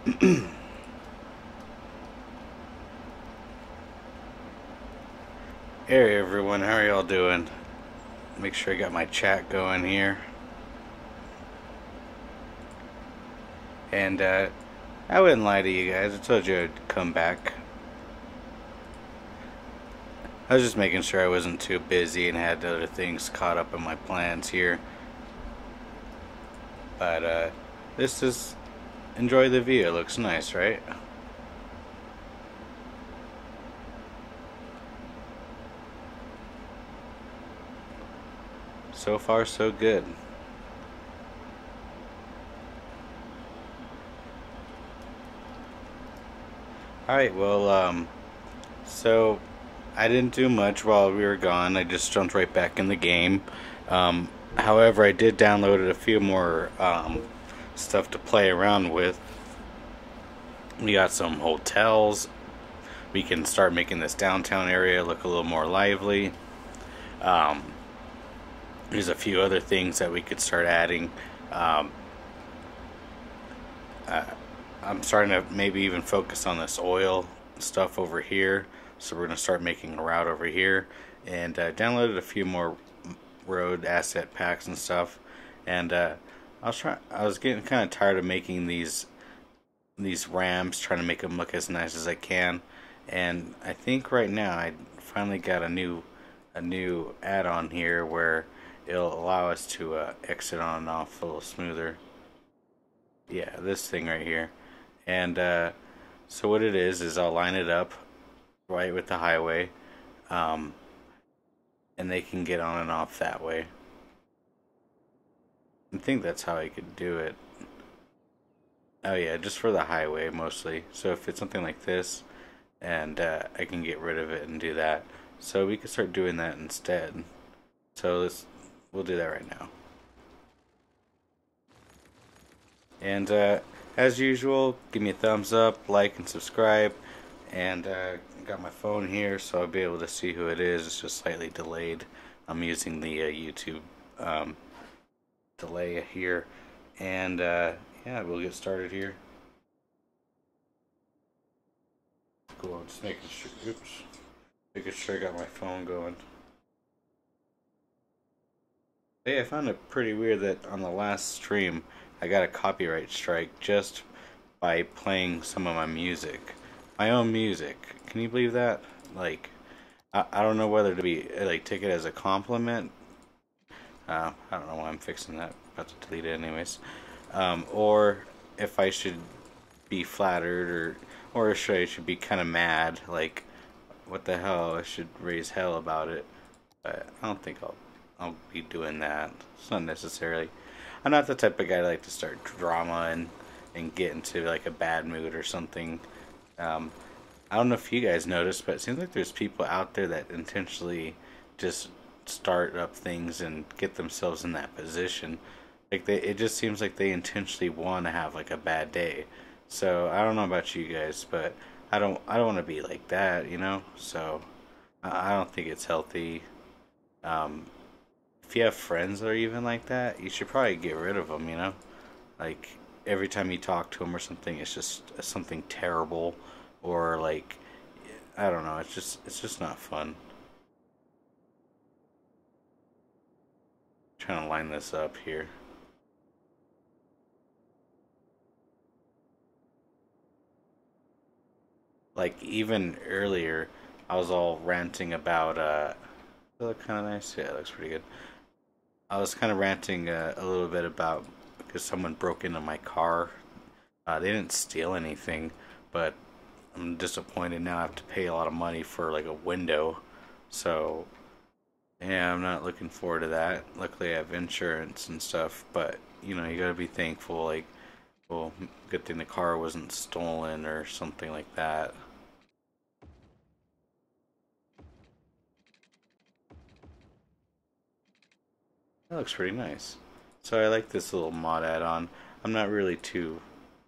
Hey everyone, how are y'all doing? Make sure I got my chat going here. And I wouldn't lie to you guys, I told you I'd come back. I was just making sure I wasn't too busy and had other things caught up in my plans here. But this is, enjoy the view, it looks nice, right? So far so good. Alright, well, so I didn't do much while we were gone. I just jumped right back in the game. However, I did download a few more stuff to play around with. We got some hotels. We can start making this downtown area look a little more lively. Um, there's a few other things that we could start adding. Um, uh, I'm starting to maybe even focus on this oil stuff over here. So we're going to start making a route over here. And downloaded a few more road asset packs and stuff. And I was getting kind of tired of making these ramps, trying to make them look as nice as I can. And I think right now I finally got a new add-on here where it'll allow us to exit on and off a little smoother. Yeah, this thing right here. And so what it is I'll line it up right with the highway, and they can get on and off that way. I think that's how I could do it. Oh yeah, just for the highway mostly. So if it's something like this, and I can get rid of it and do that. So we could start doing that instead. So we'll do that right now. And as usual, give me a thumbs up, like, and subscribe. And got my phone here, so I'll be able to see who it is. It's just slightly delayed. I'm using the YouTube delay here. And yeah, we'll get started here. Cool, I'm just making sure. Oops. Making sure I got my phone going. Hey, I found it pretty weird that on the last stream I got a copyright strike just by playing some of my music. My own music. Can you believe that? Like, I don't know whether to be, like, take it as a compliment. I don't know why I'm fixing that. About to delete it anyways. Or if I should be flattered, or I should be kind of mad. Like, what the hell? I should raise hell about it. But I don't think I'll be doing that. It's not necessarily. I'm not the type of guy to like to start drama and get into like a bad mood or something. I don't know if you guys noticed, but it seems like there's people out there that intentionally just start up things and get themselves in that position. Like it just seems like they intentionally want to have like a bad day. So I don't know about you guys, but I don't want to be like that, you know. So I don't think it's healthy. Um, if you have friends that are even like that, you should probably get rid of them, you know. Like every time you talk to them or something, it's just something terrible, or like I don't know. It's just not fun. Trying to line this up here. Like even earlier, I was all ranting about. Does it look kind of nice? Yeah, it looks pretty good. I was kind of ranting a little bit about because someone broke into my car. They didn't steal anything, but I'm disappointed now. I have to pay a lot of money for like a window. So yeah, I'm not looking forward to that. Luckily, I have insurance and stuff, but you know, you gotta be thankful. Like, well, good thing the car wasn't stolen or something like that. That looks pretty nice. So I like this little mod add-on. I'm not really too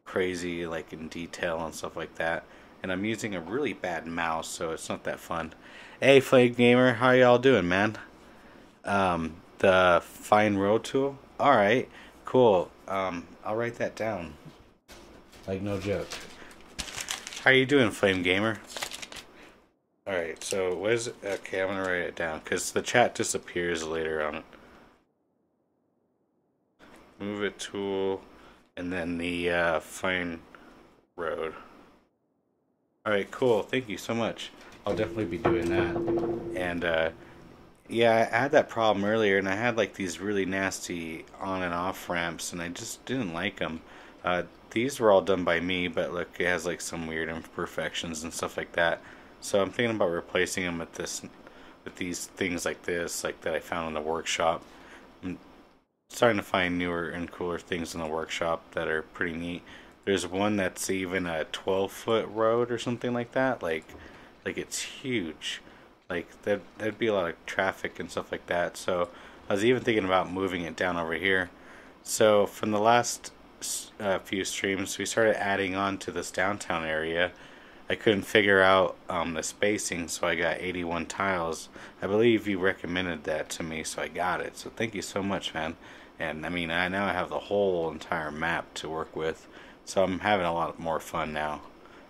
crazy like in detail and stuff like that. And I'm using a really bad mouse, so it's not that fun. Hey, Flame Gamer, how y'all doing, man? The Fine Road tool? Alright, cool. I'll write that down. Like, no joke. How you doing, Flame Gamer? Alright, so what is it? Okay, I'm gonna write it down because the chat disappears later on. Move it tool, and then the find road. Alright, cool. Thank you so much. I'll definitely be doing that. And yeah, I had that problem earlier, and I had like these really nasty on and off ramps, and I just didn't like them. These were all done by me, but look, it has like some weird imperfections and stuff like that. So I'm thinking about replacing them with these things like this, like that I found in the workshop. I'm starting to find newer and cooler things in the workshop that are pretty neat. There's one that's even a 12-foot road or something like that. Like it's huge. Like there'd be a lot of traffic and stuff like that. So I was even thinking about moving it down over here. So from the last few streams, we started adding on to this downtown area. I couldn't figure out the spacing, so I got 81 tiles. I believe you recommended that to me, so I got it. So thank you so much, man. And I mean, I now have the whole entire map to work with, so I'm having a lot more fun now.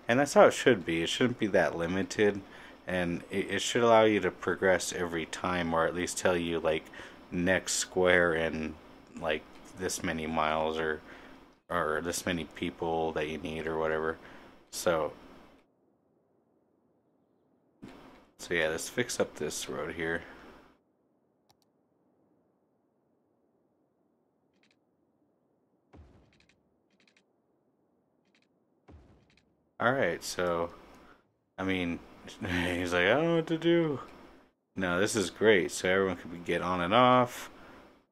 And that's how it should be. It shouldn't be that limited, and it should allow you to progress every time, or at least tell you like next square in like this many miles or this many people that you need or whatever. So yeah, let's fix up this road here. Alright, so I mean, he's like, I don't know what to do. No, this is great. So everyone can get on and off.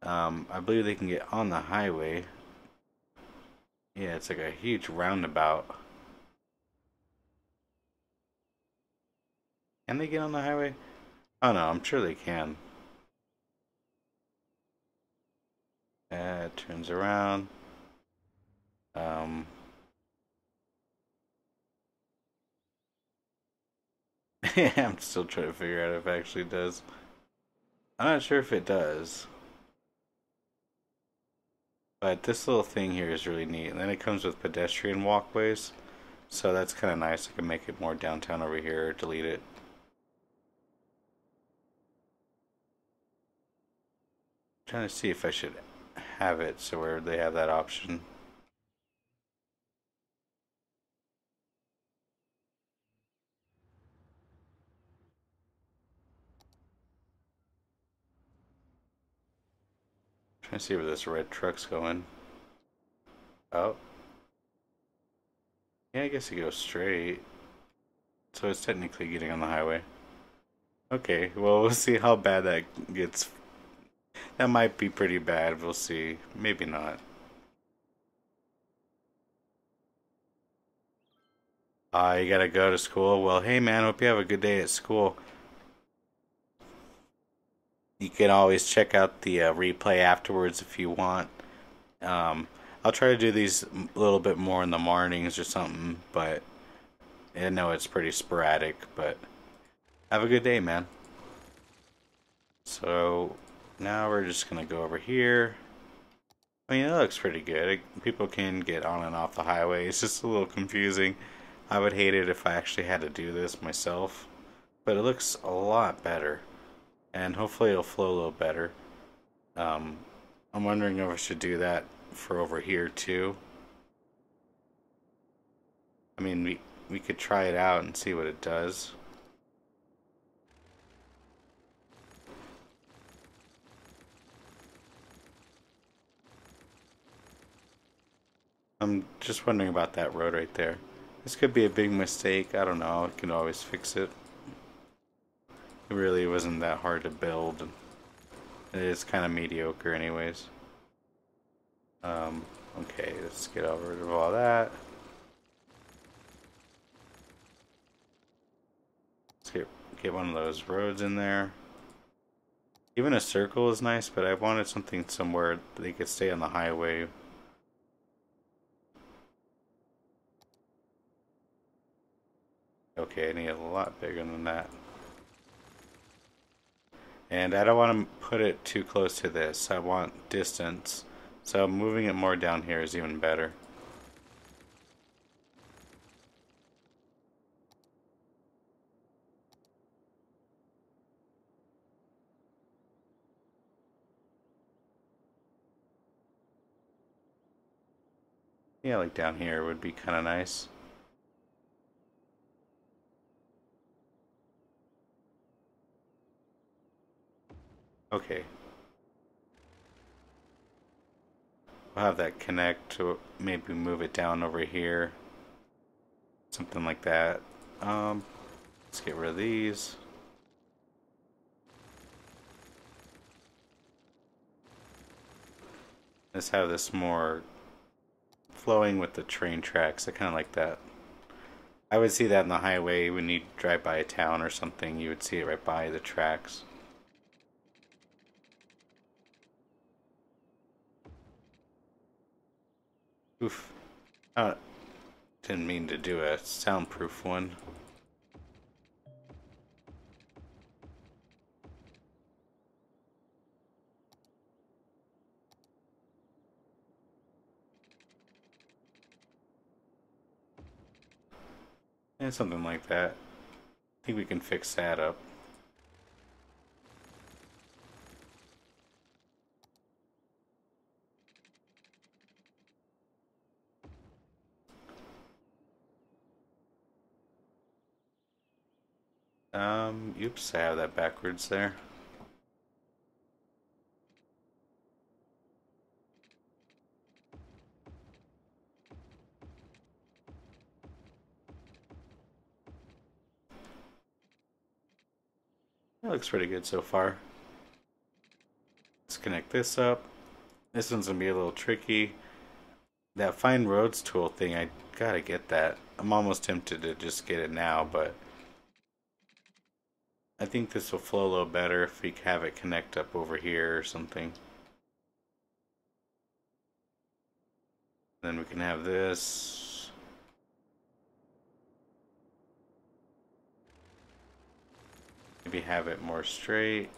I believe they can get on the highway. Yeah, it's like a huge roundabout. Can they get on the highway? Oh no, I'm sure they can. It turns around. Um, I'm still trying to figure out if it actually does. I'm not sure if it does. But this little thing here is really neat. And then it comes with pedestrian walkways. So that's kind of nice. I can make it more downtown over here, delete it. Trying to see if I should have it so where they have that option. Trying to see where this red truck's going. Oh. Yeah, I guess it goes straight. So it's technically getting on the highway. Okay, well, we'll see how bad that gets. That might be pretty bad. We'll see. Maybe not. You gotta go to school. Well, hey man, hope you have a good day at school. You can always check out the replay afterwards if you want. Um, I'll try to do these a little bit more in the mornings or something, but I know it's pretty sporadic. But have a good day, man. So now we're just gonna go over here. I mean, it looks pretty good. People can get on and off the highway. It's just a little confusing. I would hate it if I actually had to do this myself, but it looks a lot better, and hopefully it'll flow a little better. Um, I'm wondering if I should do that for over here too. I mean, we could try it out and see what it does. I'm just wondering about that road right there. This could be a big mistake. I don't know. I can always fix it. It really wasn't that hard to build. It is kind of mediocre anyways. Okay, let's get over to all that. Let's get one of those roads in there. Even a circle is nice, but I wanted something somewhere they could stay on the highway. Okay, I need a lot bigger than that. And I don't want to put it too close to this. I want distance. So moving it more down here is even better. Yeah, like down here would be kind of nice. Okay, we'll have that connect to maybe move it down over here. Something like that. Let's get rid of these. Let's have this more flowing with the train tracks. I kind of like that. I would see that in the highway when you drive by a town or something. You would see it right by the tracks. Oof. Uh, didn't mean to do a soundproof one. And something like that. I think we can fix that up. Oops, I have that backwards there. That looks pretty good so far. Let's connect this up. This one's gonna be a little tricky. That find roads tool thing, I gotta get that. I'm almost tempted to just get it now, but I think this will flow a little better if we have it connect up over here or something. Then we can have this. Maybe have it more straight.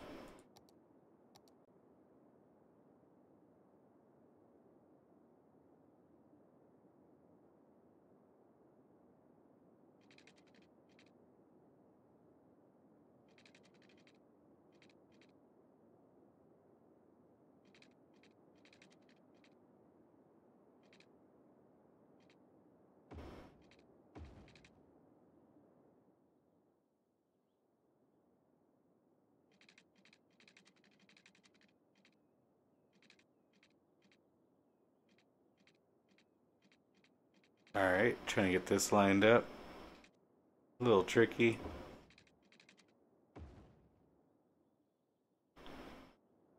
Alright, trying to get this lined up. A little tricky.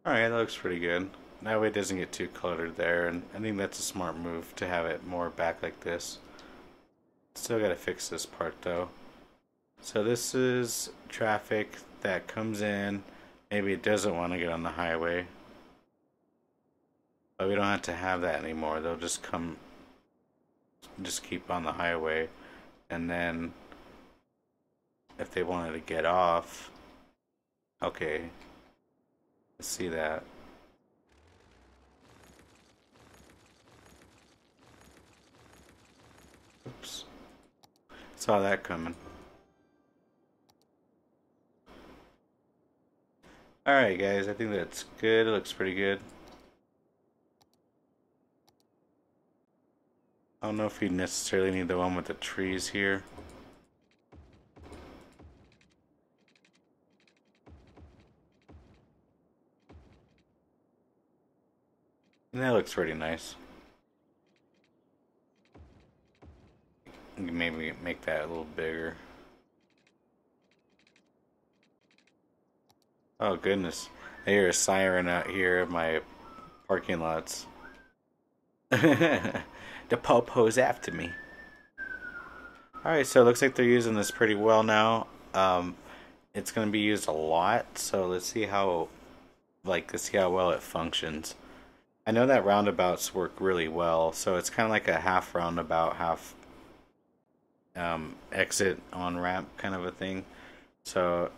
Alright, that looks pretty good. That way it doesn't get too cluttered there, and I think that's a smart move to have it more back like this. Still gotta fix this part though. So this is traffic that comes in. Maybe it doesn't want to get on the highway. But we don't have to have that anymore. They'll just come, just keep on the highway. And then if they wanted to get off, okay, let's see that. Oops. Saw that coming. Alright guys, I think that's good. It looks pretty good. I don't know if you necessarily need the one with the trees here. And that looks pretty nice. Maybe make that a little bigger. Oh goodness, I hear a siren out here at my parking lots. The popo's after me. Alright, so it looks like they're using this pretty well now. It's going to be used a lot, so let's see how, let's see how well it functions. I know that roundabouts work really well, so it's kind of like a half roundabout, half exit on ramp kind of a thing. So,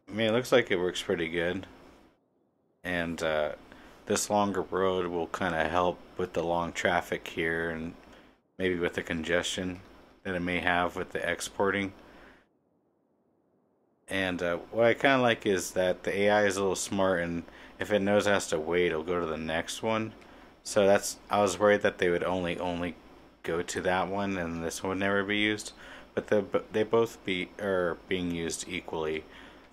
I mean, it looks like it works pretty good. And this longer road will kind of help with the long traffic here and maybe with the congestion that it may have with the exporting. And what I kind of like is that the AI is a little smart, and if it knows it has to wait, it'll go to the next one. So that's, I was worried that they would only go to that one and this one would never be used, but they both are being used equally.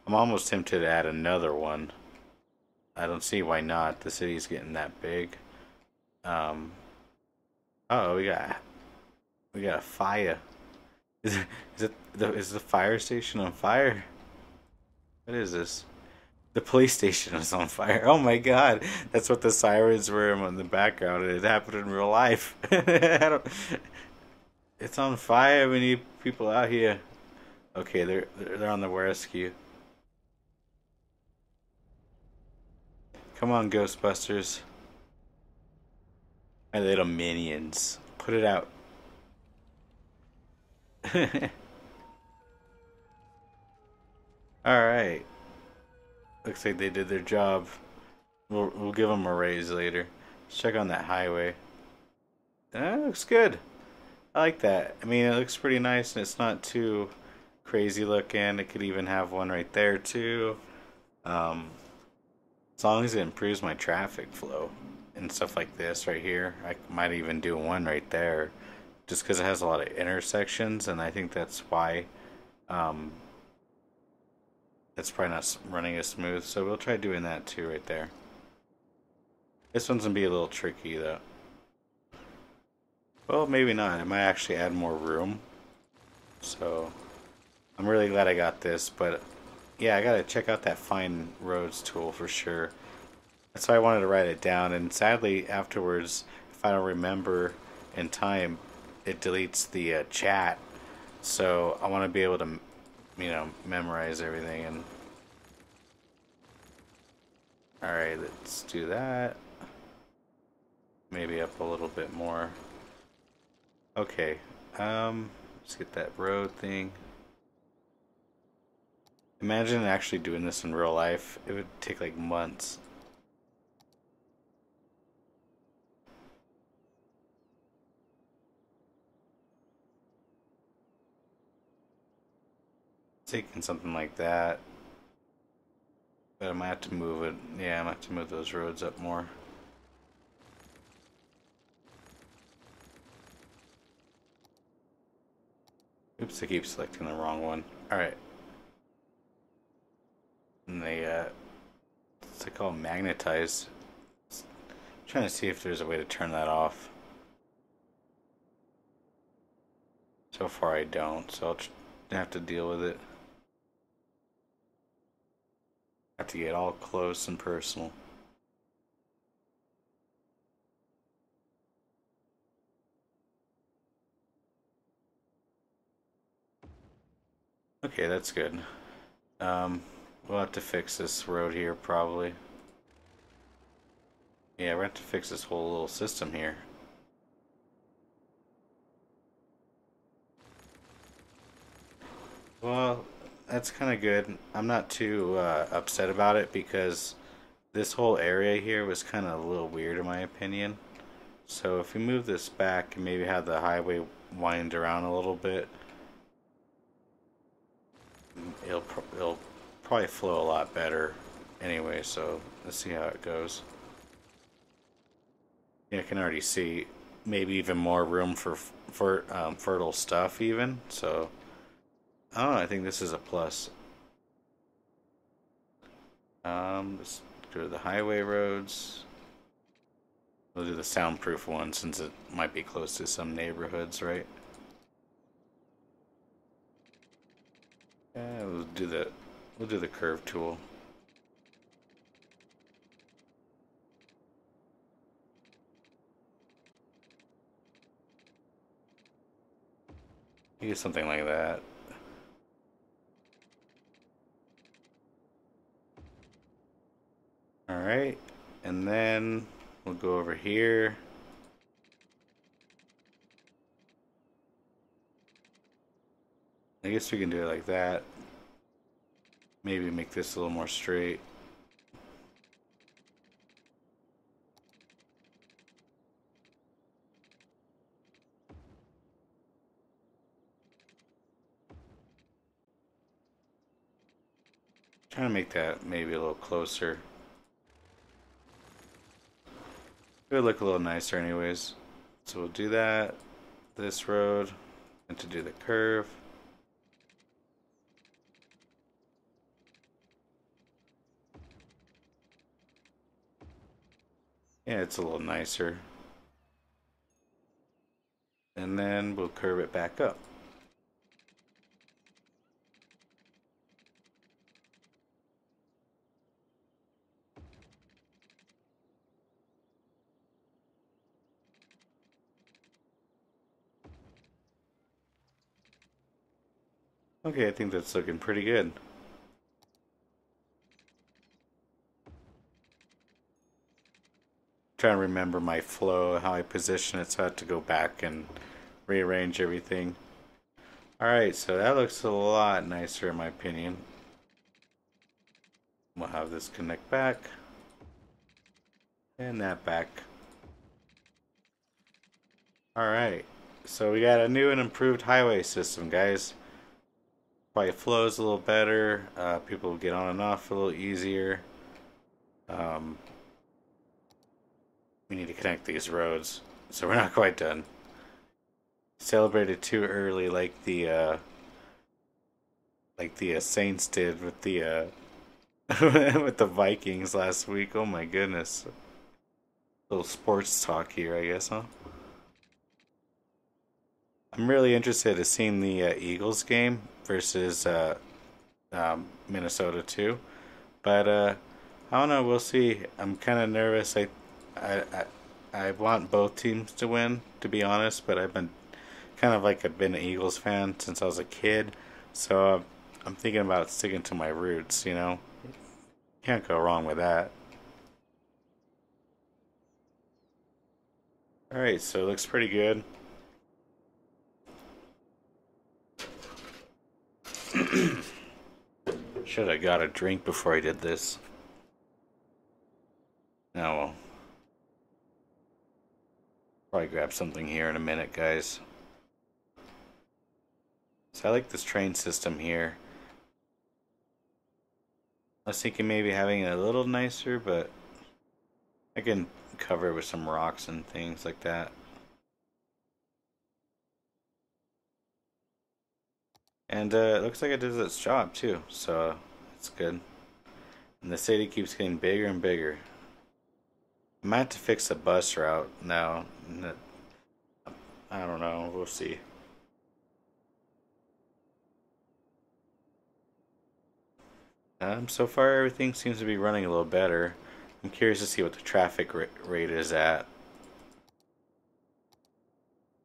I'm almost tempted to add another one. I don't see why not. The city's getting that big. Um, oh, we got a fire. Is the fire station on fire? What is this? The police station is on fire. Oh my god, that's what the sirens were in the background, and it happened in real life. It's on fire. We need people out here. Okay, they're on the rescue. Come on, Ghostbusters. My little minions. Put it out. Alright. Looks like they did their job. We'll give them a raise later. Let's check on that highway. That looks good. I like that. I mean, it looks pretty nice and it's not too crazy looking. It could even have one right there too. Um, as long as it improves my traffic flow and stuff like this right here. I might even do one right there just because it has a lot of intersections, and I think that's why um, it's probably not running as smooth. So we'll try doing that too right there. This one's gonna be a little tricky though. Well, maybe not. It might actually add more room. So I'm really glad I got this, but yeah, I gotta check out that Find Roads tool for sure. That's why I wanted to write it down, and sadly afterwards, if I don't remember in time, it deletes the chat. So I want to be able to, memorize everything. And all right, let's do that. Maybe up a little bit more. Okay, let's get that road thing. Imagine actually doing this in real life. It would take like months. Taking something like that. But I might have to move it. Yeah, I might have to move those roads up more. Oops, I keep selecting the wrong one. Alright. And it's like all magnetized. Trying to see if there's a way to turn that off. So far I don't, so I'll have to deal with it. Have to get all close and personal. Okay, that's good. We'll have to fix this road here probably. Yeah, we're have to fix this whole little system here. Well, that's kind of good. I'm not too upset about it because this whole area here was kind of a little weird in my opinion. So if we move this back and maybe have the highway wind around a little bit, it'll probably flow a lot better anyway. So let's see how it goes. Yeah, I can already see maybe even more room for fertile stuff even. So oh, I think this is a plus. Let's go to the highway roads. We'll do the soundproof one since it might be close to some neighborhoods, right? Yeah, we'll do the curve tool. Use something like that. Alright, and then we'll go over here. I guess we can do it like that. Maybe make this a little more straight. Trying to make that maybe a little closer. It would look a little nicer anyways. So we'll do that. this road and to do the curve. Yeah, it's a little nicer. And then we'll curve it back up. Okay, I think that's looking pretty good. Trying to remember my flow, how I position it, so I have to go back and rearrange everything. Alright, so that looks a lot nicer in my opinion. We'll have this connect back. And that back. Alright, so we got a new and improved highway system, guys. Probably flows a little better. People will get on and off a little easier. We need to connect these roads, so we're not quite done. Celebrated too early, like the Saints did with the with the Vikings last week. Oh my goodness. Little sports talk here, I guess, huh? I'm really interested in seeing the Eagles game versus Minnesota too, but I don't know. We'll see. I'm kind of nervous. I, I I want both teams to win, to be honest, but I've been kind of like I've been an Eagles fan since I was a kid, so I'm thinking about sticking to my roots. Can't go wrong with that. All right, so it looks pretty good. Should have got a drink before I did this. Now, well, probably grab something here in a minute, guys. So I like this train system here. I was thinking maybe having it a little nicer, but I can cover it with some rocks and things like that. And it looks like it does its job too, so it's good. And the city keeps getting bigger and bigger. I might have to fix the bus route now. I don't know, we'll see. So far everything seems to be running a little better. I'm curious to see what the traffic rate is at.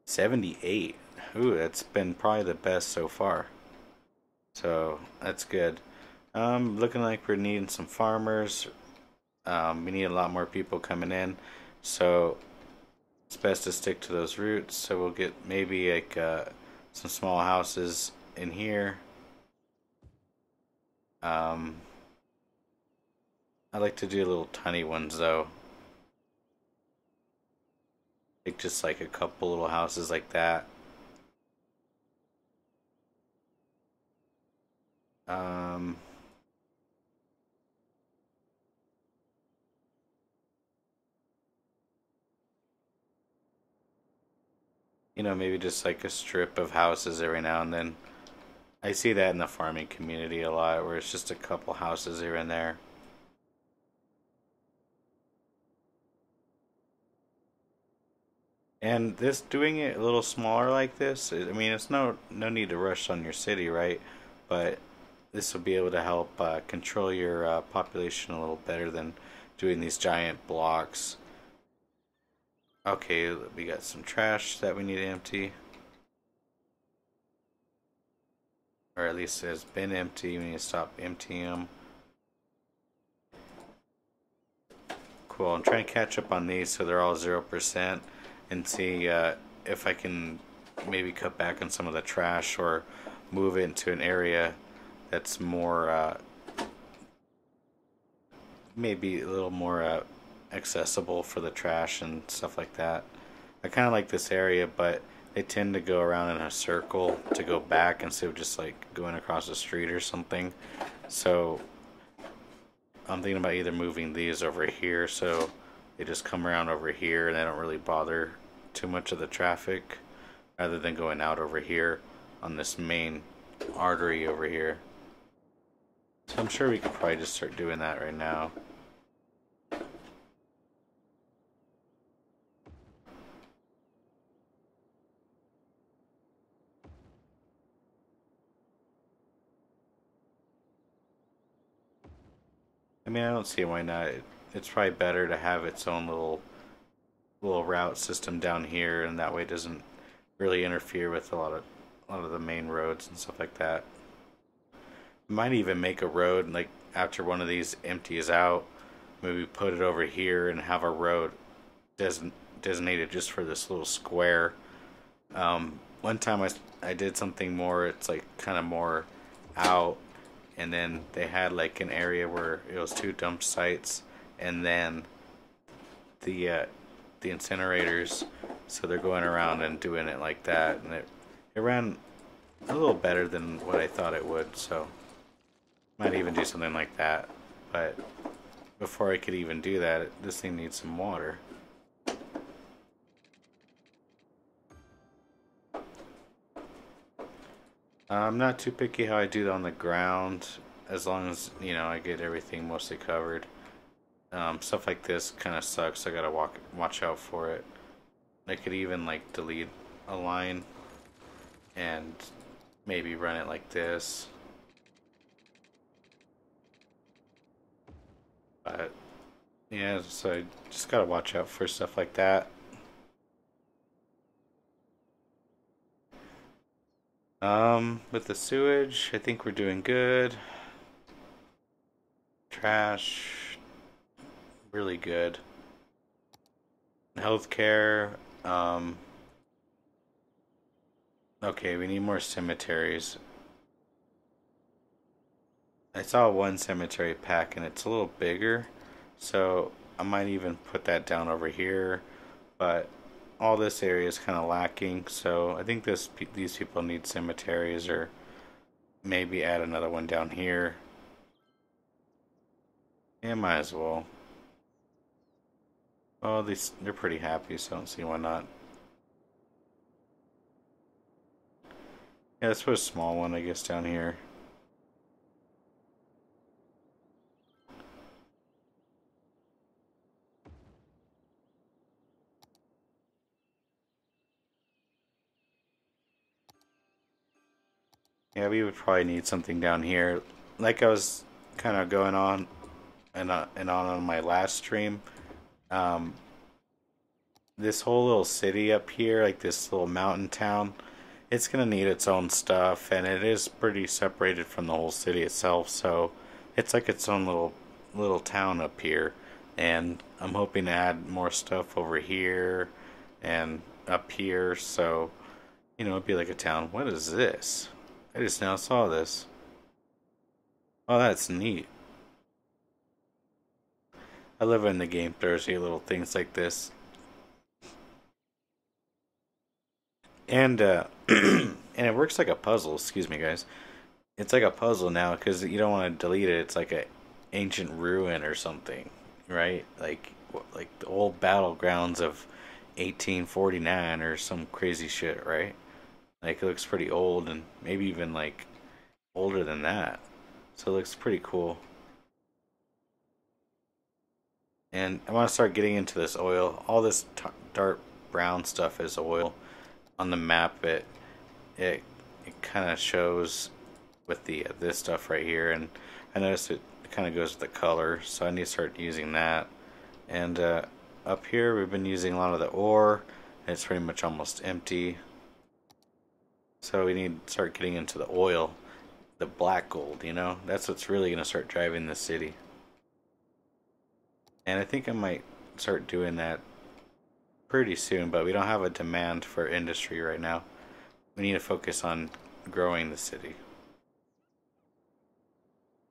78. Ooh, that's been probably the best so far. So that's good. Looking like we're needing some farmers. We need a lot more people coming in. So it's best to stick to those routes. So we'll get maybe like some small houses in here. I like to do little tiny ones though. Like just like a couple little houses like that. Um, Maybe just like a strip of houses every now and then. I see that in the farming community a lot, where it's just a couple houses here and there. And this doing it a little smaller like this, I mean, it's no need to rush on your city, right? But this will be able to help control your population a little better than doing these giant blocks. Okay, we got some trash that we need to empty, or at least it has been empty. We need to stop emptying them. Cool. I'm trying to catch up on these so they're all 0%, and see if I can maybe cut back on some of the trash or move it into an area that's more maybe a little more accessible for the trash and stuff like that. I kind of like this area, but they tend to go around in a circle to go back instead of just like going across the street or something. So I'm thinking about either moving these over here so they just come around over here and they don't really bother too much of the traffic, rather than going out over here on this main artery over here. So I'm sure we could probably just start doing that right now. I mean, I don't see why not. It's probably better to have its own little route system down here, and that way it doesn't really interfere with a lot of the main roads and stuff like that. Might even make a road like after one of these empties out, maybe put it over here and have a road designated just for this little square. One time I did something more. It's like kind of more out, and then they had like an area where it was two dump sites, and then the incinerators. So they're going around and doing it like that, and it ran a little better than what I thought it would. So might even do something like that. But before I could even do that, this thing needs some water. I'm not too picky how I do that on the ground, as long as, you know, I get everything mostly covered. Stuff like this kind of sucks. I gotta watch out for it. I could even like delete a line and maybe run it like this. But yeah, so I just gotta watch out for stuff like that. With the sewage, I think we're doing good. Trash, really good. Healthcare, okay, we need more cemeteries. I saw one cemetery pack and it's a little bigger, so I might even put that down over here, but all this area is kind of lacking, so I think these people need cemeteries, or maybe add another one down here. Yeah, might as well. Oh, they're pretty happy, so I don't see why not. Yeah, let's put a small one, I guess, down here. Yeah, we would probably need something down here. Like I was kind of going on and on my last stream. Um, this whole little city up here, like this little mountain town, it's gonna need its own stuff, and it is pretty separated from the whole city itself. So it's like its own little town up here, and I'm hoping to add more stuff over here and up here. So you know, it'd be like a town. What is this? I just now saw this. Oh, that's neat. I love when the game throws you little things like this. And and it works like a puzzle. Excuse me, guys. It's like a puzzle now because you don't want to delete it. It's like a ancient ruin or something, right? Like the old battlegrounds of 1849 or some crazy shit, right? Like it looks pretty old and maybe even like older than that. So it looks pretty cool. And I want to start getting into this oil. All this dark brown stuff is oil. On the map, it kind of shows with the this stuff right here, and I noticed it kind of goes with the color, so I need to start using that. And up here, we've been using a lot of the ore, and it's pretty much almost empty. So we need to start getting into the oil, the black gold. You know, that's what's really gonna start driving the city. And I think I might start doing that pretty soon, but we don't have a demand for industry right now. We need to focus on growing the city.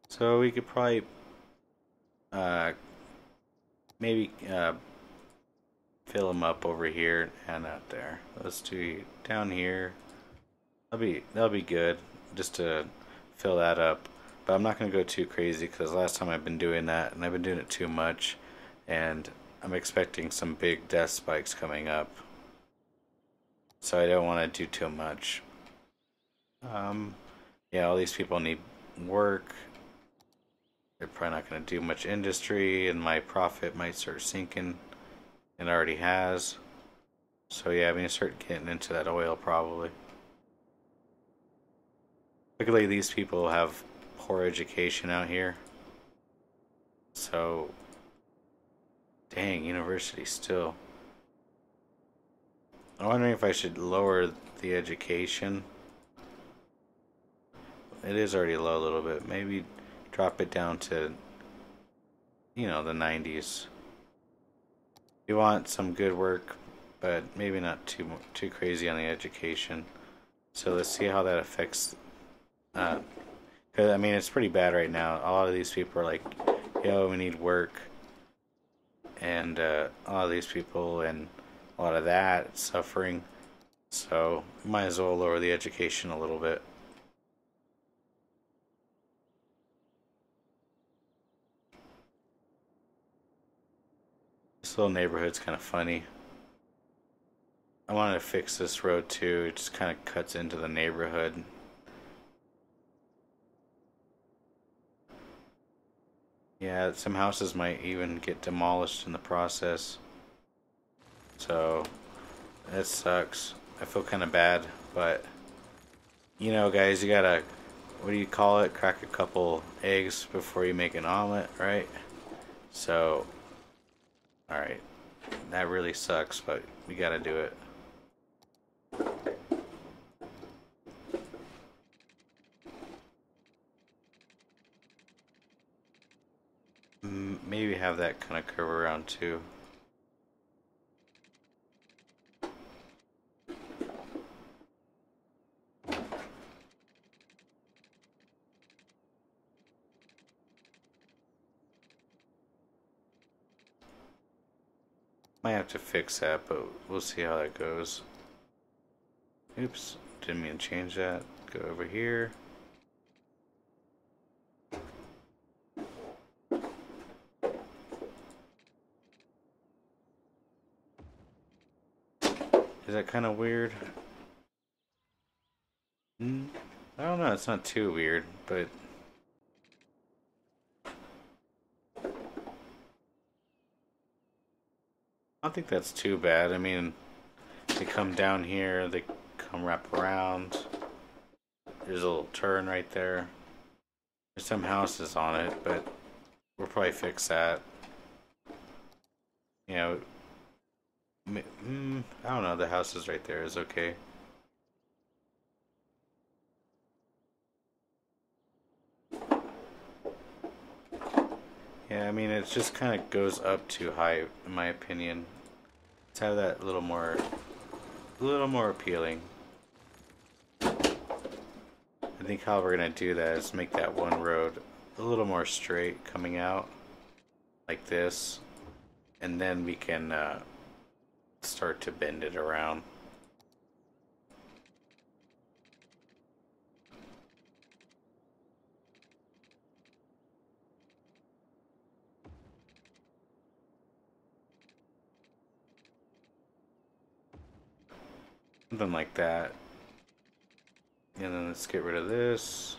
So we could probably uh, maybe fill them up over here and out there. Let's do down here. That'll be good just to fill that up. But I'm not gonna go too crazy because last time I've been doing that and I've been doing it too much, and I'm expecting some big death spikes coming up. so I don't want to do too much. Yeah, all these people need work. They're probably not going to do much industry, and my profit might start sinking. It already has. So yeah, I'm going to start getting into that oil probably. Luckily, these people have poor education out here. So, dang, university still. I'm wondering if I should lower the education. It is already low a little bit. Maybe drop it down to, the 90s. We want some good work, but maybe not too crazy on the education. So let's see how that affects. Cause I mean, it's pretty bad right now. A lot of these people are like, "Yo, we need work," and a lot of these people and a lot of that suffering. So might as well lower the education a little bit. This little neighborhood's kind of funny. I wanted to fix this road too. It just kind of cuts into the neighborhood. Yeah, some houses might even get demolished in the process. So that sucks. I feel kind of bad, but guys, you gotta, what do you call it? Crack a couple eggs before you make an omelet, right? So, alright. That really sucks, but we gotta do it. Maybe have that kind of curve around too. Might have to fix that, but we'll see how that goes. Oops, didn't mean to change that. Go over here. Is that kind of weird? I don't know, it's not too weird, but I don't think that's too bad. I mean, they come down here, they come wrap around. There's a little turn right there. There's some houses on it, but we'll probably fix that. You know, I don't know, the houses right there is okay. Yeah, I mean, it just kind of goes up too high, in my opinion. Let's have that a little more appealing. I think how we're gonna do that is make that one road a little more straight coming out, like this, and then we can start to bend it around. Something like that. And then let's get rid of this.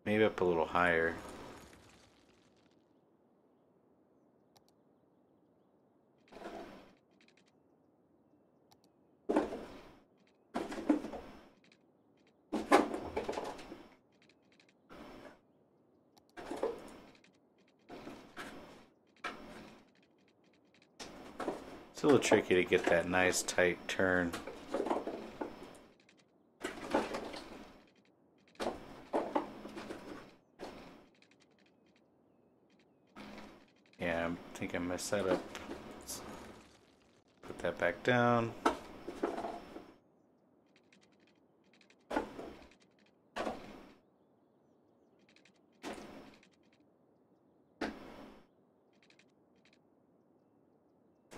Maybe up a little higher. It's a little tricky to get that nice tight turn. Yeah, I think I messed that up. Let's put that back down.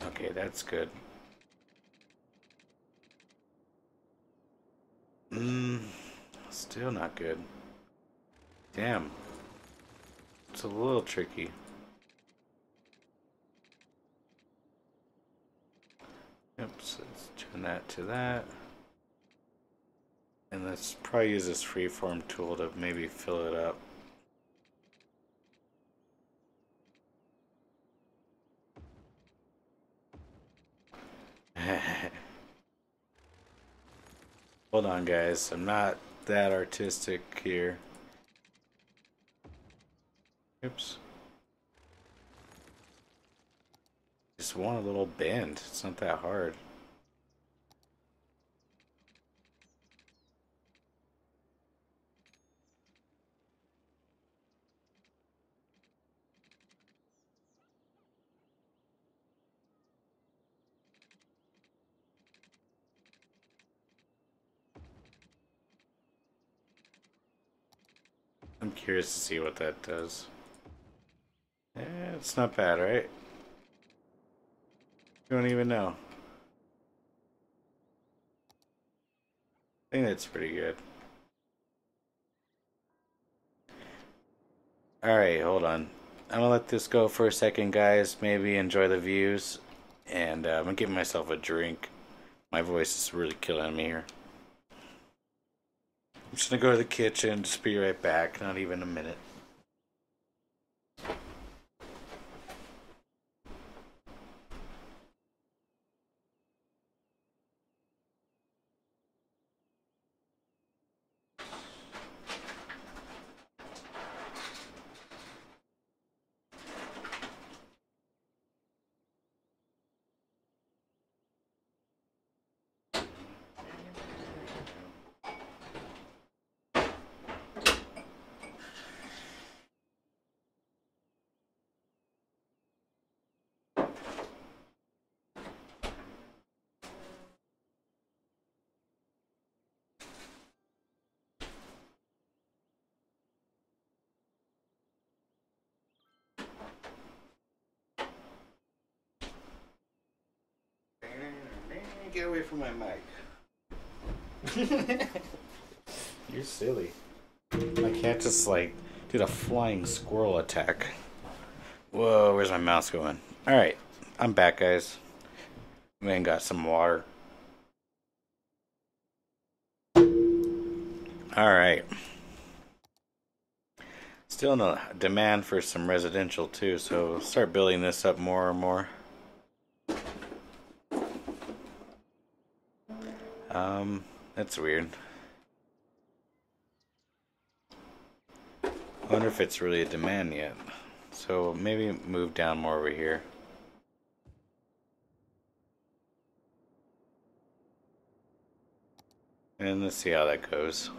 Okay, that's good. Still not good. Damn. It's a little tricky. Oops, let's turn that to that. And let's probably use this freeform tool to maybe fill it up. Hold on, guys. I'm not that artistic here. Oops. Just want a little bend. It's not that hard. I'm curious to see what that does. Eh, it's not bad, right? You don't even know. I think that's pretty good. Alright, hold on. I'm gonna let this go for a second, guys. Maybe enjoy the views. And I'm gonna give myself a drink. My voice is really killing me here. I'm just gonna go to the kitchen, just be right back. Not even a minute. Get away from my mic. You're silly. My cat just like did a flying squirrel attack. Whoa, where's my mouse going? Alright, I'm back, guys. Man, got some water. Alright. Still in a demand for some residential too, so we'll start building this up more and more. That's weird. I wonder if it's really a demand yet. So maybe move down more over here. And let's see how that goes.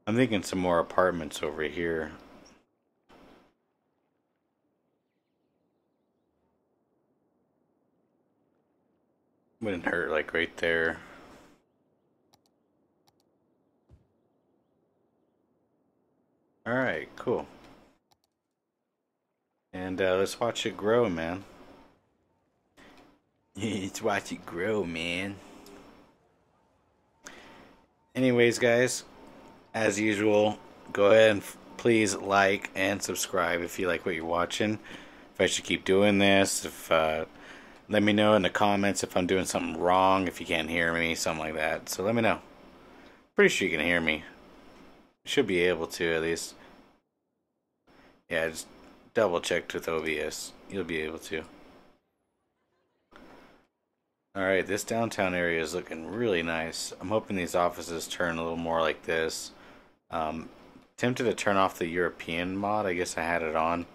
I'm thinking some more apartments over here. Wouldn't hurt, like right there. Alright, cool. And let's watch it grow, man. Let's watch it grow, man. Anyways, guys, as usual, go ahead and please like and subscribe if you like what you're watching. If I should keep doing this, if let me know in the comments if I'm doing something wrong, if you can't hear me, something like that. So let me know. Pretty sure you can hear me. Should be able to, at least. Yeah, just double checked with OBS. You'll be able to. Alright, this downtown area is looking really nice. I'm hoping these offices turn a little more like this. Tempted to turn off the European mod. I guess I had it on.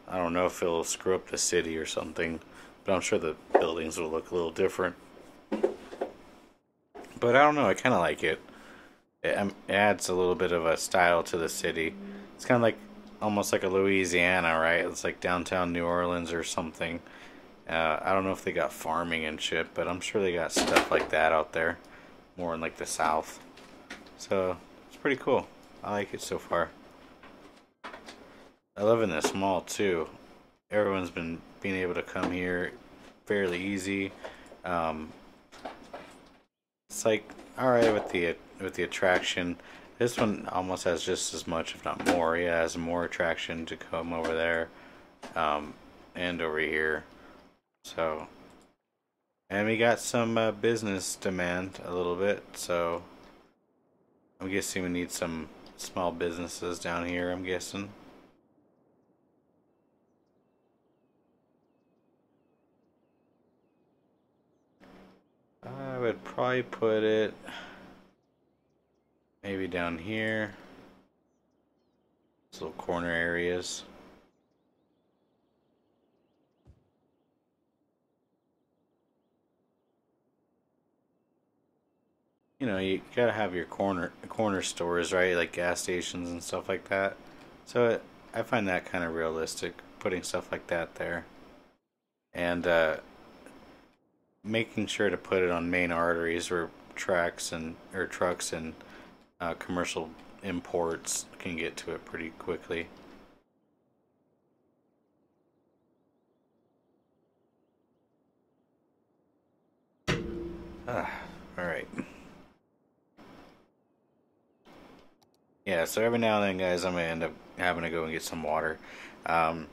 I don't know if it'll screw up the city or something, but I'm sure the buildings will look a little different. But I don't know, I kind of like it. It adds a little bit of a style to the city. It's kind of like, almost like a Louisiana, right? It's like downtown New Orleans or something. I don't know if they got farming and shit, but I'm sure they got stuff like that out there. More in like the south. So, it's pretty cool. I like it so far. I live in this mall too. Everyone's been being able to come here fairly easy. It's like alright with the attraction. This one almost has just as much, if not more. Yeah, it has more attraction to come over there, and over here. So And we got some business demand a little bit, so I'm guessing we need some small businesses down here, I'm guessing. I would probably put it maybe down here. These little corner areas. You know, you gotta have your corner stores, right? Like gas stations and stuff like that. So I find that kind of realistic, putting stuff like that there, and making sure to put it on main arteries where tracks and or trucks and commercial imports can get to it pretty quickly. Ah, all right. Yeah, so every now and then, guys, I'm gonna end up having to go and get some water. Um,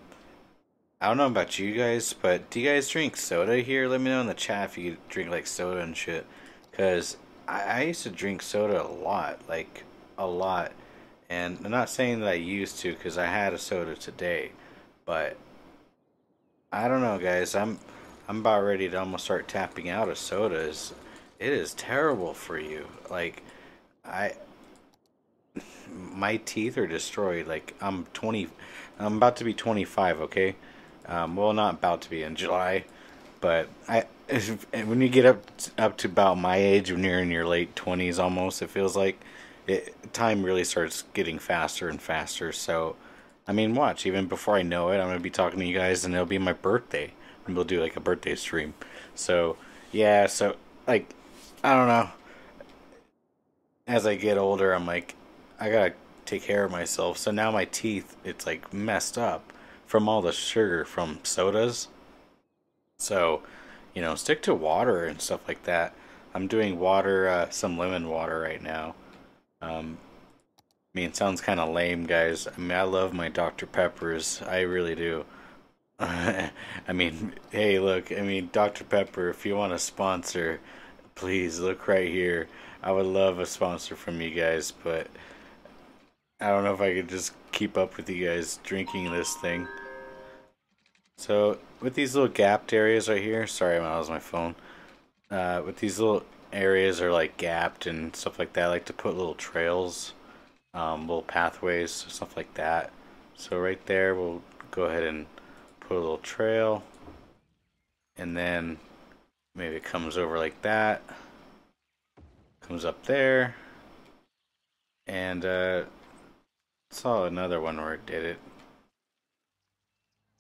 I don't know about you guys, but do you guys drink soda here? Let me know in the chat if you drink like soda and shit. Cause I used to drink soda a lot, like a lot. And I'm not saying that I used to, cause I had a soda today, but I don't know, guys. I'm about ready to almost start tapping out of sodas. It is terrible for you. Like I my teeth are destroyed. Like I'm 20, I'm about to be 25. Okay, well, not about to be in July, but when you get up to about my age, when you're in your late 20s, almost, it feels like time really starts getting faster and faster. So, I mean, watch. Even before I know it, I'm gonna be talking to you guys, and it'll be my birthday, and we'll do like a birthday stream. So, yeah. So, like, I don't know, as I get older, I'm like, I gotta take care of myself. So now my teeth, it's like messed up from all the sugar from sodas. So, stick to water and stuff like that. I'm doing water, some lemon water right now. I mean, it sounds kind of lame, guys. I mean, I love my Dr. Peppers. I really do. I mean, hey, look, I mean, Dr. Pepper, if you want a sponsor, please look right here. I would love a sponsor from you guys, but I don't know if I could just keep up with you guys drinking this thing. So, with these little gapped areas right here, sorry, that was my phone. With these little areas are like gapped and stuff like that, I like to put little trails, little pathways, stuff like that. So, right there, we'll go ahead and put a little trail, and then maybe it comes over like that, comes up there, and saw another one where it did it.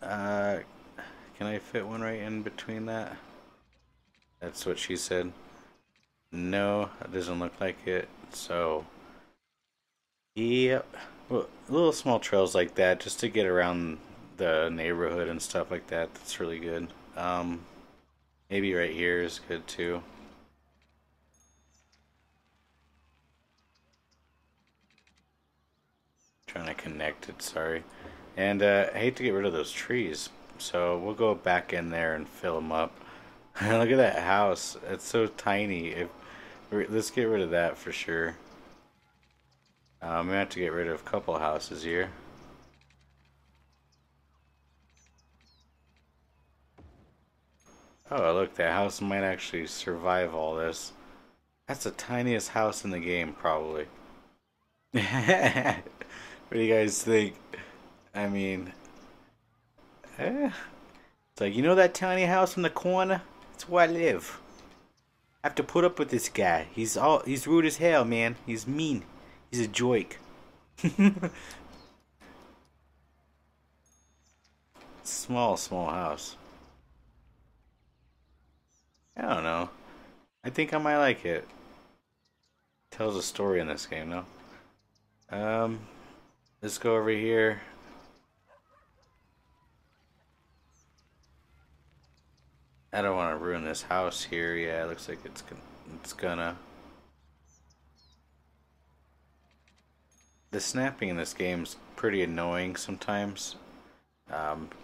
Uh, can I fit one right in between that? That's what she said. No, it doesn't look like it. So, yep. Well, little small trails like that just to get around the neighborhood and stuff like that. That's really good. Maybe right here is good too. Trying to connect it, sorry. And I hate to get rid of those trees, so we'll go back in there and fill them up. Look at that house. It's so tiny. Let's get rid of that for sure. We have to get rid of a couple houses here. Oh, look, that house might actually survive all this. That's the tiniest house in the game, probably. What do you guys think? I mean, it's like, that tiny house in the corner? That's where I live. I have to put up with this guy. He's rude as hell, man. He's mean. He's a joke. Small house. I don't know. I think I might like it. Tells a story in this game, no? Um, let's go over here. I don't want to ruin this house here. Yeah, it looks like it's gonna. The snapping in this game's pretty annoying sometimes.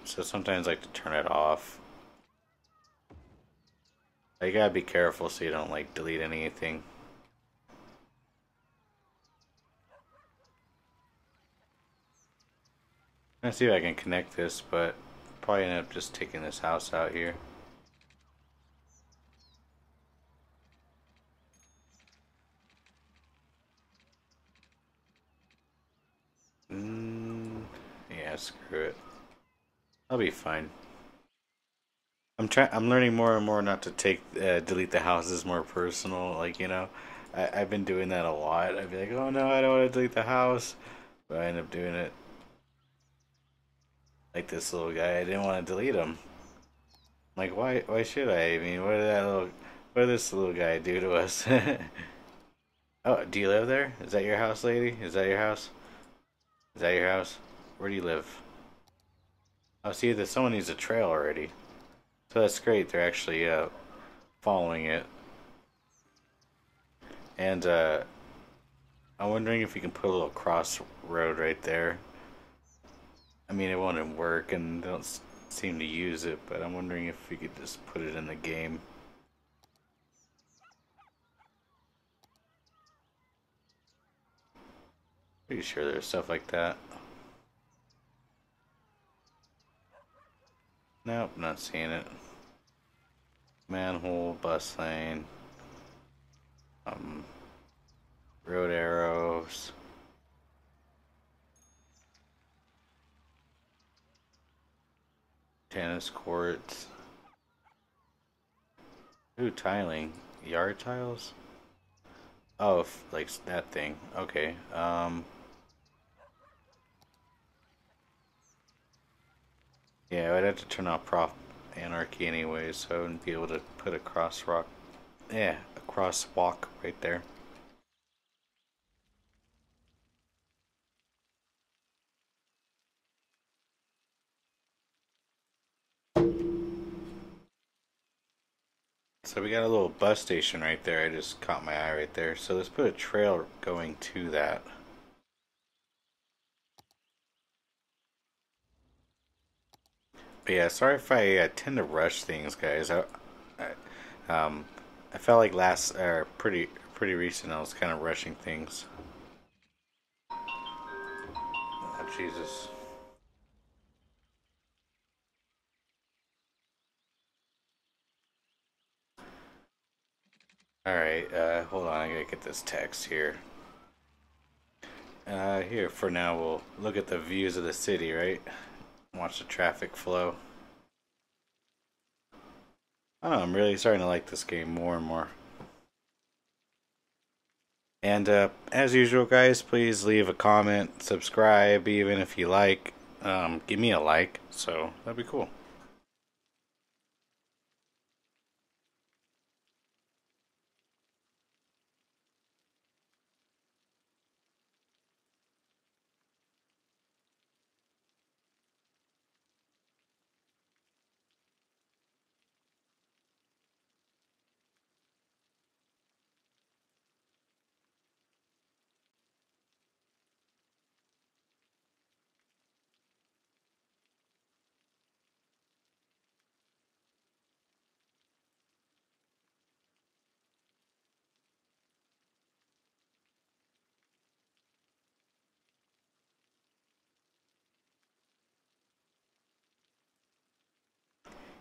So sometimes I like to turn it off. You gotta be careful so you don't like delete anything. I'm gonna see if I can connect this, but probably end up just taking this house out here. Yeah, screw it. I'll be fine. I'm learning more and more not to take delete the houses more personal. Like I've been doing that a lot. I'd be like, oh no, I don't want to delete the house, but I end up doing it. Like this little guy, I didn't want to delete him. Like why should I? I mean, what did this little guy do to us? Oh, do you live there? Is that your house, lady? Is that your house? Is that your house? Where do you live? Oh, see, that someone needs a trail already. So that's great. They're actually following it. And I'm wondering if you can put a little crossroad right there. I mean, it won't work, and they don't seem to use it, but I'm wondering if we could just put it in the game. Pretty sure there's stuff like that. Nope, not seeing it. Manhole, bus lane, um, road arrows. Tennis courts. Ooh, tiling. Yard tiles? Oh, like that thing. Okay. Yeah, I'd have to turn off Prof Anarchy anyway, so I wouldn't be able to put a crosswalk. Yeah, a crosswalk right there. So we got a little bus station right there. I just caught my eye right there. So let's put a trail going to that. But yeah, sorry if I tend to rush things, guys. Um, I felt like pretty recent. I was kind of rushing things. Oh, Jesus. All right, hold on. I gotta get this text here. Here for now, we'll look at the views of the city, right? Watch the traffic flow. Oh, I'm really starting to like this game more and more. And as usual, guys, please leave a comment, subscribe, even if you like. Give me a like, so that'd be cool.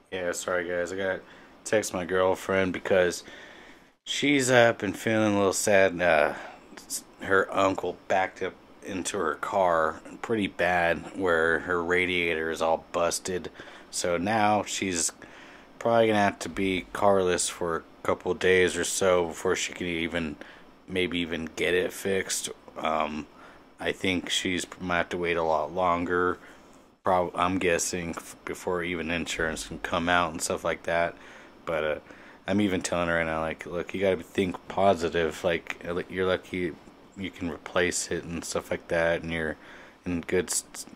Yeah, sorry guys, I got to text my girlfriend because she's been feeling a little sad. Her uncle backed up into her car pretty bad, where her radiator is all busted. So now she's probably gonna have to be carless for a couple of days or so before she can maybe even get it fixed. I think she's might have to wait a lot longer. I'm guessing before even insurance can come out and stuff like that. But I'm even telling her right now, like, look, you gotta think positive. Like, you're lucky you can replace it and stuff like that, and you're in good,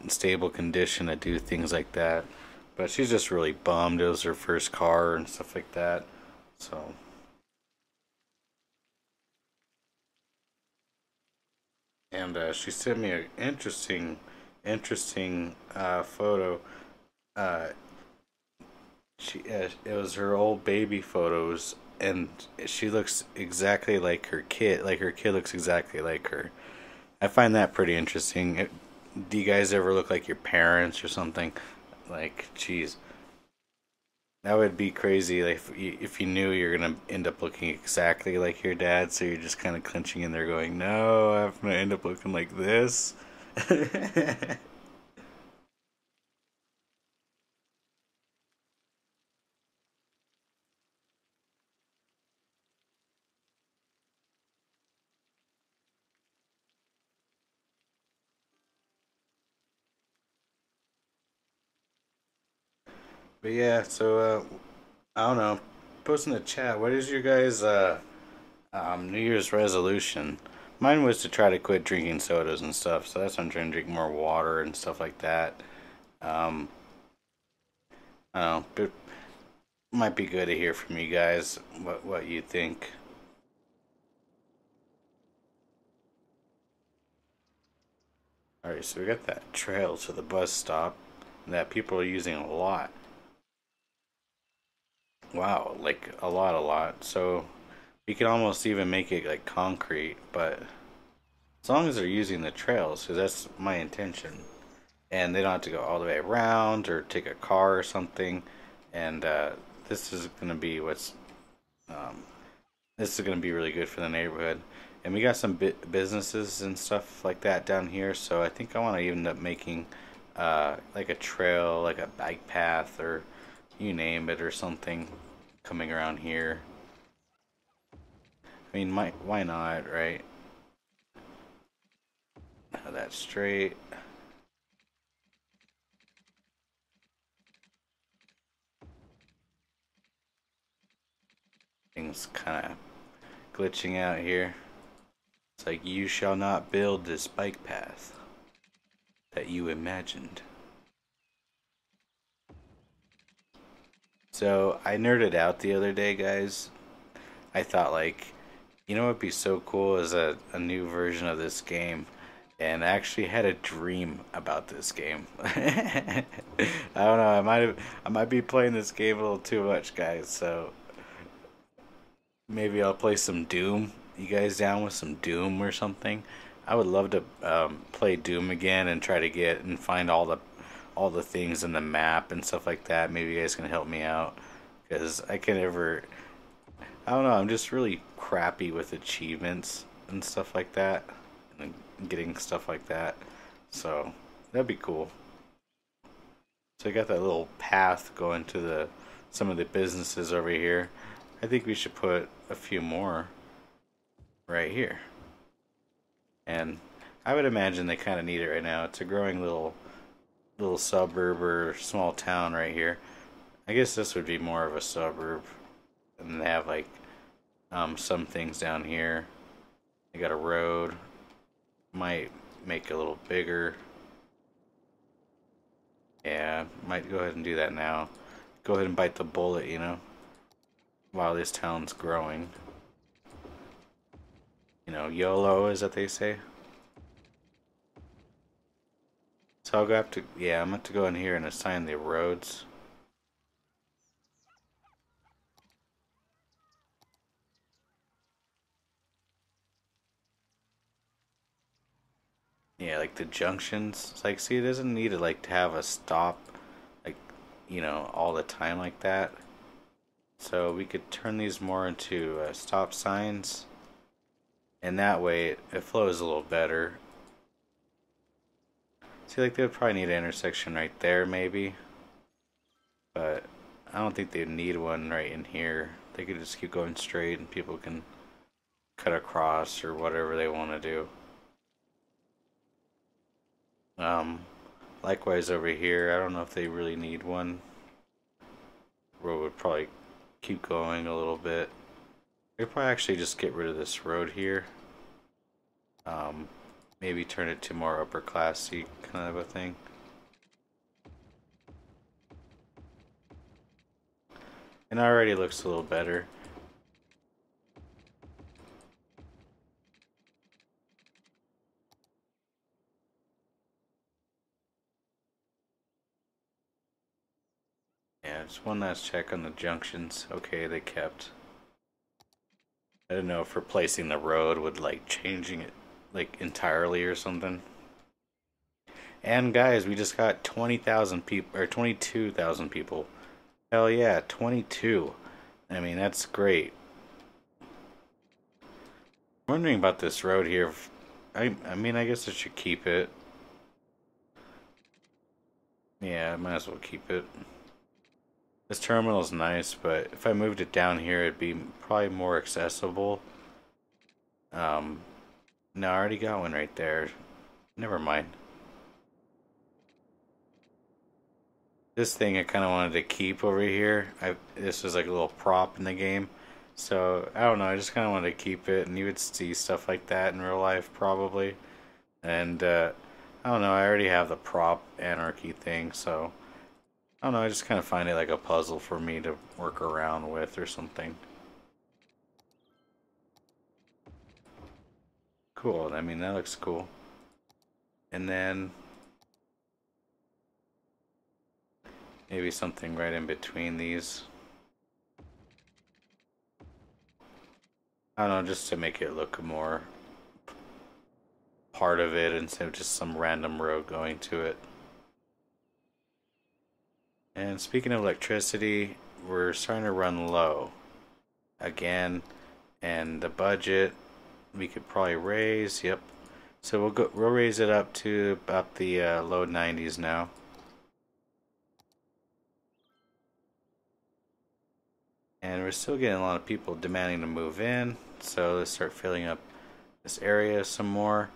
stable condition to do things like that. But she's just really bummed. It was her first car and stuff like that. So, and she sent me an interesting photo. Uh, it was her old baby photos, and she looks exactly like her kid. Like her kid looks exactly like her. I find that pretty interesting. Do you guys ever look like your parents or something? Like, geez, that would be crazy. Like, if you knew you're gonna end up looking exactly like your dad, so you're just kind of clenching in there, going, "No, I'm gonna end up looking like this." But yeah, so I don't know. Post in the chat. What is your guys' New Year's resolution? Mine was to try to quit drinking sodas and stuff. So that's why I'm trying to drink more water and stuff like that. Um, I don't know, but might be good to hear from you guys what you think. All right, so we got that trail to the bus stop that people are using a lot. Wow, like a lot, a lot. So we can almost even make it like concrete, but as long as they're using the trails, because that's my intention, and they don't have to go all the way around or take a car or something. And this is gonna be um, this is gonna be really good for the neighborhood. And we got some businesses and stuff like that down here, so I think I want to end up making like a trail, like a bike path, or you name it, or something coming around here. I mean, why not, right? Now that's straight. Things kind of glitching out here. It's like, you shall not build this bike path that you imagined. So I nerded out the other day, guys. I thought, like, you know what would be so cool is a new version of this game. And I actually had a dream about this game. I don't know, I might be playing this game a little too much, guys, so maybe I'll play some Doom. You guys down with some Doom or something? I would love to play Doom again and try to get and find all the things in the map and stuff like that. Maybe you guys can help me out because I can never. I don't know. I'm just really crappy with achievements and stuff like that, and getting stuff like that. So that'd be cool. So I got that little path going to the some of the businesses over here. I think we should put a few more right here. And I would imagine they kind of need it right now. It's a growing little suburb or small town right here. I guess this would be more of a suburb, and they have like some things down here. They got a road. Might make it a little bigger. Yeah, might go ahead and do that now. Go ahead and bite the bullet, while this town's growing. YOLO is what they say. So I'll go have to, yeah, I'm going to have to go in here and assign the roads. Yeah, like the junctions. It's like, see, it doesn't need to like to have a stop, like, all the time like that. So we could turn these more into stop signs, and that way it flows a little better. See, like they would probably need an intersection right there, maybe, but I don't think they'd need one right in here. They could just keep going straight, and people can cut across or whatever they want to do. Um, Likewise over here, I don't know if they really need one. Road would probably keep going a little bit. We could probably actually just get rid of this road here. Um, Maybe turn it to more upper classy kind of a thing. And it already looks a little better. Yeah, just one last check on the junctions. Okay, they kept. I don't know if replacing the road would like changing it like entirely or something. And guys, we just got 20,000 people or 22,000 people. Hell yeah, 22. I mean, that's great. I'm wondering about this road here. I mean, I guess I should keep it. Yeah, I might as well keep it. This terminal is nice, but if I moved it down here, it'd be probably more accessible. No, I already got one right there. Never mind. This thing I kind of wanted to keep over here. This was like a little prop in the game. So, I don't know, I just kind of wanted to keep it, and you would see stuff like that in real life, probably. And, I don't know, I already have the prop Anarchy thing, so... I don't know, I just kind of find it like a puzzle for me to work around with or something. Cool, I mean, that looks cool. And then... maybe something right in between these. I don't know, just to make it look more part of it instead of just some random road going to it. And speaking of electricity, we're starting to run low again, and the budget we could probably raise. Yep. So we'll raise it up to about the low 90s now. And we're still getting a lot of people demanding to move in, so let's start filling up this area some more.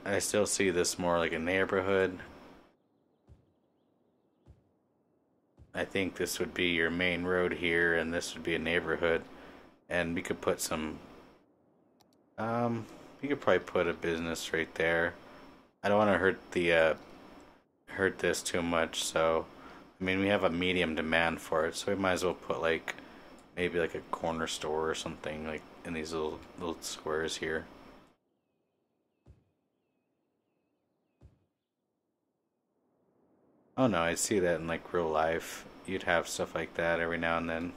I still see this more like a neighborhood. I think this would be your main road here, and this would be a neighborhood. And we could put some, you could probably put a business right there. I don't want to hurt this too much, so, I mean, we have a medium demand for it, so we might as well put like, maybe like a corner store or something, like in these little squares here. Oh no, I see that in like real life. You'd have stuff like that every now and then.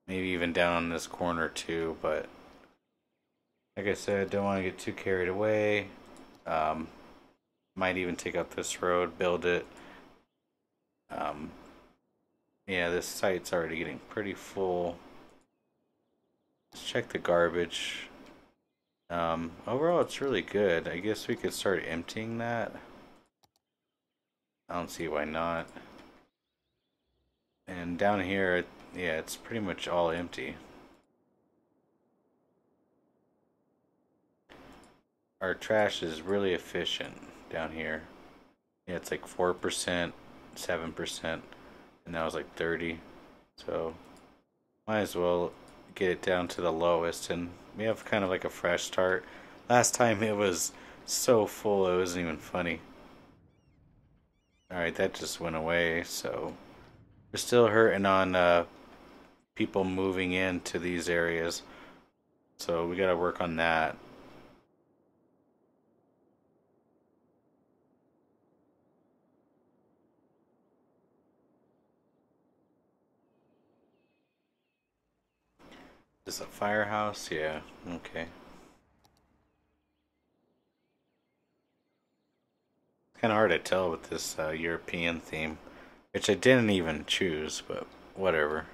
Maybe even down on this corner too, but like I said, don't want to get too carried away. Um, might even take out this road, build it. Um, yeah, this site's already getting pretty full. Let's check the garbage. Overall, it's really good. I guess we could start emptying that. I don't see why not. And down here, yeah, it's pretty much all empty. Our trash is really efficient down here. Yeah, it's like 4%, 7%, and now it's like 30. So, might as well get it down to the lowest, and we have kind of like a fresh start. Last time it was so full it wasn't even funny. Alright, that just went away, so we're still hurting on people moving into these areas. So we gotta work on that. Is a firehouse? Yeah, okay. It's kind of hard to tell with this European theme, which I didn't even choose, but whatever.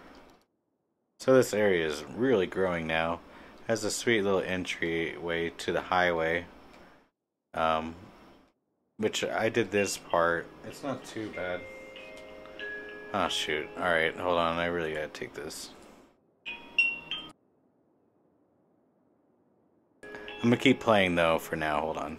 So this area is really growing now. Has a sweet little entryway to the highway. Um, which I did this part. It's not too bad. Oh shoot. Alright, hold on. I really gotta take this. I'm gonna keep playing though for now. Hold on.